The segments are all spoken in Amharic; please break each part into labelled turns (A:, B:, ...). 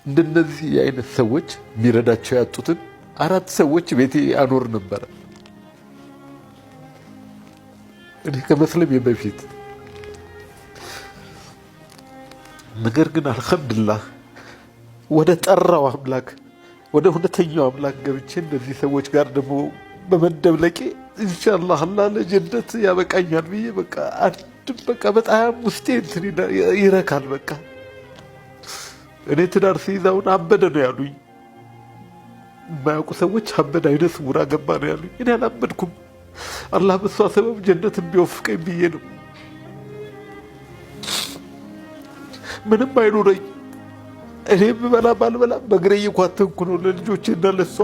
A: እንደነዚህ አይነት ሰዎች የሚረዳቸው ያጡትን 4 ሰዎች ቤቴ አኖር ነበረ እኔ ከመስለሜ በፊት። ነገር ግን አልሐምዱሊላህ ወደ ጠራው አምላክ ወደ እውነተኛው አምላክ ገብቼ እነዚህ ሰዎች ጋር ደግሞ በመደብለቄ ኢንሻአላህ አላህ ለጀነት ያበቃኛል ብዬ በቃ በቃ በጣም ውስጤ እንትን ይረካል። በቃ እኔ ትዳር ሲይዛውን አበደ ነው ያሉኝ። የማያውቁ ሰዎች አበደ አይነ ስውር አገባ ነው ያሉኝ። እኔ አላበድኩም። አላህ በሷ ሰበብ ጀነት ቢወፍቀኝ ብዬ ነው። ምንም አይኖረኝ እኔ ብበላ ባልበላ በእግሬ እየኳተንኩ ነው ለልጆቼና ለሷ።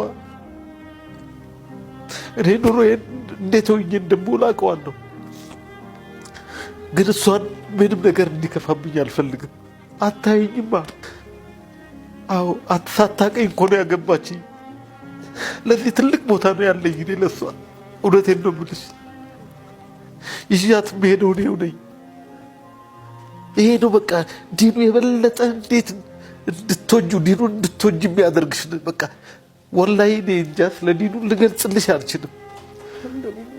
A: እኔ ኑሮዬን እንዴት ሆኜ እንደምውል አውቀዋለሁ። ግን እሷን ምንም ነገር እንዲከፋብኝ አልፈልግም። አታየኝማ። አዎ ሳታውቀኝ እኮ ነው ያገባችኝ። ለዚህ ትልቅ ቦታ ነው ያለኝ እኔ ለሷ። እውነቴን ነው የምልሽ። ይዣት የምሄደው እኔው ነኝ። ይሄ ነው በቃ ዲኑ የበለጠ እንዴት እንድትወጁ ዲኑን እንድትወጅ የሚያደርግሽ በቃ ወላሂ እኔ እንጃ ስለ ዲኑ ልገልጽልሽ አልችልም።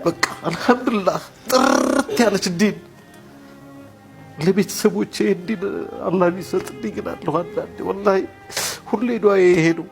A: በቃ አልሐምዱሊላህ ጥርት ያለች ዲን ለቤተሰቦቼ እንዲህ አላህ ቢሰጥልኝ ግን አለሁ አንዳንዴ ወላሂ ሁሌ ዱዓዬ ይሄ ነው።